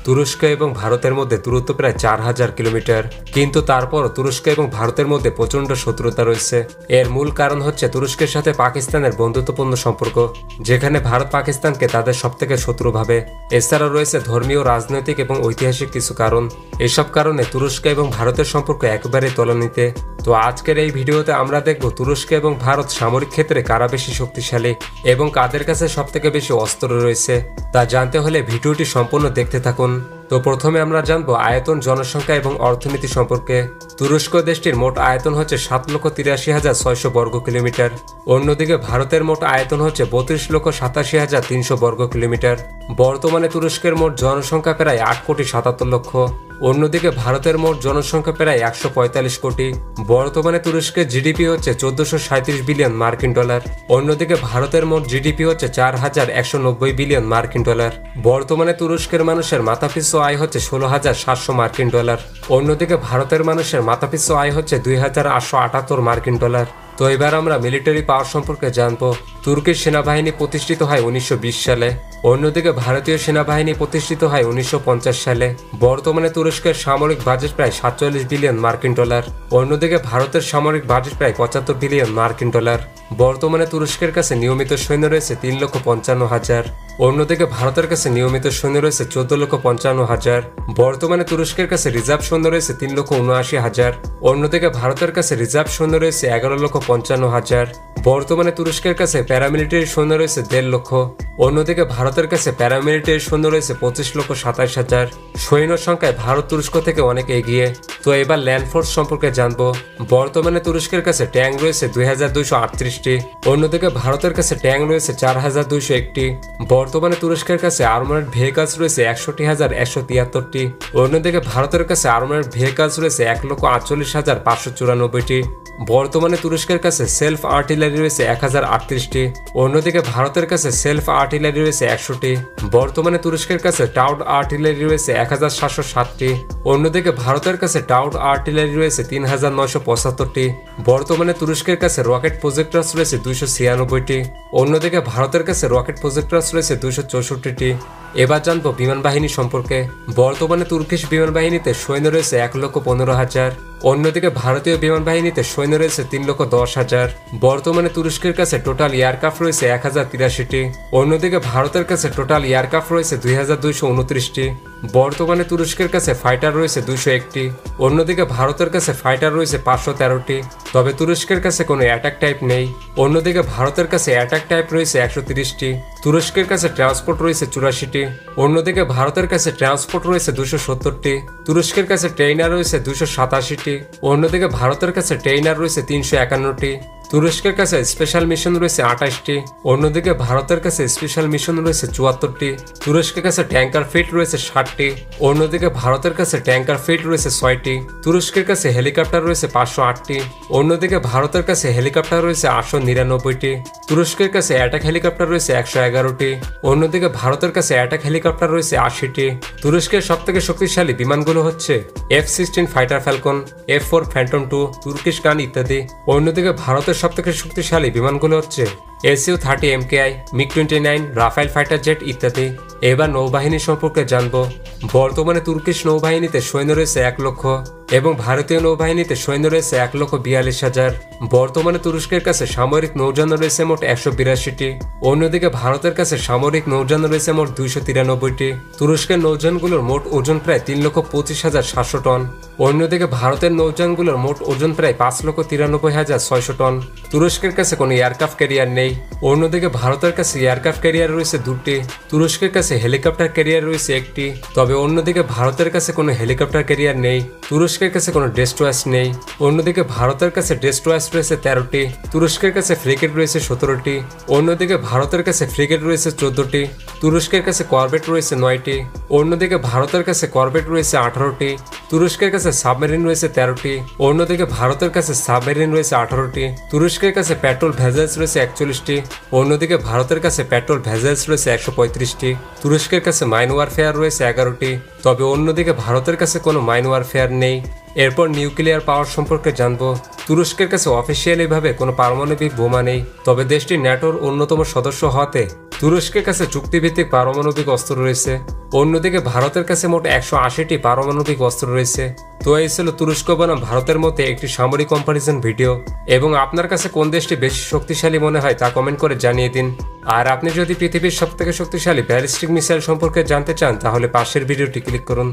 তুরস্ক এবং ভারতের মধ্যে দূরত্ব প্রায় 4000 কিলোমিটার, কিন্তু তারপর তুরস্ক এবং ভারতের মধ্যে প্রচণ্ড শত্রুতা রয়েছে। এর মূল কারণ হচ্ছে তুরস্কের সাথে পাকিস্তানের বন্ধুত্বপূর্ণ সম্পর্ক, যেখানে ভারত পাকিস্তানকে তাদের সবথেকে শত্রু ভাবে। এছাড়াও রয়েছে ধর্মীয়, রাজনৈতিক এবং ঐতিহাসিক কিছু কারণ। এসব কারণে তুরস্ক এবং ভারতের সম্পর্ক একেবারে তলানিতে। তো আজকের এই ভিডিওতে আমরা দেখব তুরস্ক এবং ভারত সামরিক ক্ষেত্রে কারা বেশি শক্তিশালী এবং কাদের কাছে সবথেকে বেশি অস্ত্র রয়েছে, তা জানতে হলে ভিডিওটি সম্পূর্ণ দেখতে থাকুন। তো প্রথমে আমরা জানবো আয়তন, জনসংখ্যা এবং অর্থনীতি সম্পর্কে। তুরস্ক দেশটির মোট আয়তন হচ্ছে 7,83,600 বর্গ কিলোমিটার। অন্যদিকে ভারতের মোট আয়তন হচ্ছে 32,87,300 বর্গ কিলোমিটার। বর্তমানে তুরস্কের মোট জনসংখ্যা প্রায় 8,77,00,000। অন্যদিকে ভারতের মোট জনসংখ্যা প্রায় 145 কোটি। বর্তমানে তুরস্কের জিডিপি হচ্ছে 1437 বিলিয়ন মার্কিন ডলার। অন্যদিকে ভারতের মোট জিডিপি হচ্ছে 4190 বিলিয়ন মার্কিন ডলার। বর্তমানে তুরস্কের মানুষের মাথাপিছু আয় হচ্ছে 16,700 মার্কিন ডলার। অন্যদিকে ভারতের মানুষের মাথাপিছু আয় হচ্ছে 2,878 মার্কিন ডলার। তো এবার আমরা মিলিটারি পাওয়ার সম্পর্কে জানবো। তুর্কির সেনাবাহিনী প্রতিষ্ঠিত হয় 1920 সালে। অন্যদিকে ভারতীয় সেনাবাহিনী প্রতিষ্ঠিত হয় 1950 সালে। বর্তমানে তুরস্কের সামরিক বাজেট প্রায় 47 বিলিয়ন মার্কিন ডলার। অন্যদিকে ভারতের সামরিক বাজেট প্রায় 75 বিলিয়ন মার্কিন ডলার। বর্তমানে তুরস্কের কাছে নিয়মিত সৈন্য রয়েছে 3,55,000। অন্যদিকে ভারতের কাছে নিয়মিত সৈন্য রয়েছে 14,55,000। বর্তমানে তুরস্কের কাছে রিজার্ভ সৈন্য রয়েছে 3,79,000। অন্যদিকে ভারতের কাছে রিজার্ভ সৈন্য রয়েছে 11,55,000। বর্তমানে তুরস্কের কাছে প্যারামিলিটারি সৈন্য রয়েছে 1.5 লক্ষ। অন্যদিকে ভারতের কাছে প্যারামিলিটারি সৈন্য রয়েছে 25,27,000। সৈন্য সংখ্যায় ভারত তুরস্ক থেকে অনেক এগিয়ে। তো এবার ল্যান্ড ফোর্স সম্পর্কে জানবো। বর্তমানে তুরস্কের কাছে ট্যাঙ্ক রয়েছে 2238টি। অন্যদিকে ভারতের কাছে ট্যাঙ্ক রয়েছে 4201টি। বর্তমানে তুরস্কের কাছে আর্মার্ড ভেহিকলস রয়েছে 61,173টি। অন্যদিকে ভারতের কাছে আর্মার্ড ভেহিকলস রয়েছে 1,48,594টি। বর্তমানে তুরস্কের কাছে সেলফ আর্টিলারি রয়েছে 1038টি। অন্যদিকে ভারতের কাছে সেলফ আর্টিলারি রয়েছে 100টি। বর্তমানে তুরস্কের কাছে টাউড আর্টিলারি রয়েছে 1707টি। অন্যদিকে ভারতের কাছে টাউড আর্টিলারি রয়েছে 3975টি। বর্তমানে তুরস্কের কাছে রকেট প্রজেক্টরস রয়েছে 296টি। অন্যদিকে ভারতের কাছে রকেট প্রজেক্টরস রয়েছে 264টি। এবার জানবো বিমান বাহিনী সম্পর্কে। বর্তমানে তুর্কিশ বিমান বাহিনীতে সৈন্য রয়েছে 1,15,000। অন্যদিকে ভারতীয় বিমান বাহিনীতে সৈন্য রয়েছে 3,10,000। বর্তমানে তুরস্কের কাছে টোটাল এয়ারক্রাফট রয়েছে 1083টি। অন্যদিকে ভারতের কাছে টোটাল এয়ারক্রাফট রয়েছে 2229টি। বর্তমানে তুরস্কের কাছে ফাইটার রয়েছে 201টি। অন্যদিকে ভারতের কাছে ফাইটার রয়েছে 513টি। তবে তুরস্কের কাছে কোনো অ্যাটাক টাইপ নেই। অন্যদিকে ভারতের কাছে অ্যাটাক টাইপ রয়েছে 130টি। তুরস্কের কাছে ট্রান্সপোর্ট রয়েছে 84টি। অন্যদিকে ভারতের কাছে ট্রান্সপোর্ট রয়েছে 270টি। তুরস্কের কাছে ট্রেইনার রয়েছে 287টি। অন্যদিকে ভারতের কাছে ট্রেইনার রয়েছে 351টি। তুরস্কের কাছে স্পেশাল মিশন রয়েছে 28টি। অন্যদিকে ভারতের কাছে স্পেশাল মিশন রয়েছে 74টি। তুরস্কের কাছে ট্যাঙ্কার ফিট রয়েছে 60টি। অন্যদিকে ভারতের কাছে ট্যাঙ্কার ফিট রয়েছে 6টি। তুরস্কের কাছে হেলিকপ্টার রয়েছে 508টি। অন্যদিকে ভারতের কাছে হেলিকপ্টার রয়েছে 899টি। তুরস্কের কাছে অ্যাটাক হেলিকপ্টার রয়েছে 111টি। অন্যদিকে ভারতের কাছে অ্যাটাক হেলিকপ্টার রয়েছে 80টি। তুরস্কের সবথেকে শক্তিশালী বিমানগুলো হচ্ছে F-16 fighter Falcon, F-4 Phantom 2, Turkish গান ইত্যাদি। অন্যদিকে ভারতের সবথেকে শক্তিশালী বিমানগুলো হচ্ছে Su-30 MKI, MiG-29, Rafael fighter jet ইত্যাদি। এবার নৌবাহিনী সম্পর্কে জানবো। বর্তমানে তুর্কিশ নৌবাহিনীতে সৈন্য রয়েছে 1 লক্ষ এবং ভারতীয় নৌবাহিনীতে সৈন্য রয়েছে 1,42,000। বর্তমানে তুরস্কের কাছে সামরিক নৌযান রয়েছে মোট 182টি। অন্যদিকে ভারতের কাছে সামরিক নৌযান রয়েছে মোট 293টি। তুরস্কের নৌযানগুলোর মোট ওজন প্রায় 3,25,700 টন। অন্যদিকে ভারতের নৌযানগুলোর মোট ওজন প্রায় 5,93,600 টন। তুরস্কের কাছে কোনো এয়ারক্রাফট ক্যারিয়ার নেই। অন্যদিকে ভারতের কাছে এয়ারক্রাফট ক্যারিয়ার রয়েছে 2টি। তুরস্কের কাছে হেলিকপ্টার ক্যারিয়ার রয়েছে 1টি। তবে অন্যদিকে ভারতের কাছে কোনো হেলিকপ্টার ক্যারিয়ার নেই। তুরস্কের কাছে কোনো ডেস্ট্রয়ার্স নেই। অন্যদিকে ভারতের কাছে ডেস্ট্রয়ার্স রয়েছে 13টি। তুরস্কের কাছে ফ্রিগেট রয়েছে 17টি। অন্যদিকে ভারতের কাছে ফ্রিগেট রয়েছে 14টি। তুরস্কের কাছে করভেট রয়েছে 9টি। অন্যদিকে ভারতের কাছে করভেট রয়েছে 18টি। তুরস্কের কাছে সাবমেরিন রয়েছে 13টি। অন্যদিকে ভারতের কাছে সাবমেরিন রয়েছে 18টি। তুরস্কের কাছে পেট্রোল ভেসেলস রয়েছে 41টি। অন্যদিকে ভারতের কাছে পেট্রোল ভেসেলস রয়েছে 135টি। তুরস্কের কাছে মাইন ওয়ারফেয়ার রয়েছে 11টি। তবে অন্যদিকে ভারতের কাছে কোনো মাইন ওয়ারফেয়ার নেই। এরপর নিউক্লিয়ার পাওয়ার সম্পর্কে জানবো। তুরস্কের কাছে অফিসিয়ালি ভাবে কোনো পারমাণবিক বোমা নেই, তবে দেশটি ন্যাটোর অন্যতম সদস্য হওয়াতে তুরস্কের কাছে চুক্তিভিত্তিক পারমাণবিক অস্ত্র রয়েছে। অন্যদিকে ভারতের কাছে মোট 180টি পারমাণবিক অস্ত্র রয়েছে। তো এই ছিল তুরস্ক বনাম ভারতের মধ্যে একটি সামরিক কম্পারিজন ভিডিও। এবং আপনার কাছে কোন দেশটি বেশি শক্তিশালী মনে হয় তা কমেন্ট করে জানিয়ে দিন। আর আপনি যদি পৃথিবীর সবথেকে শক্তিশালী ব্যালিস্টিক মিসাইল সম্পর্কে জানতে চান তাহলে পাশের ভিডিওটি ক্লিক করুন।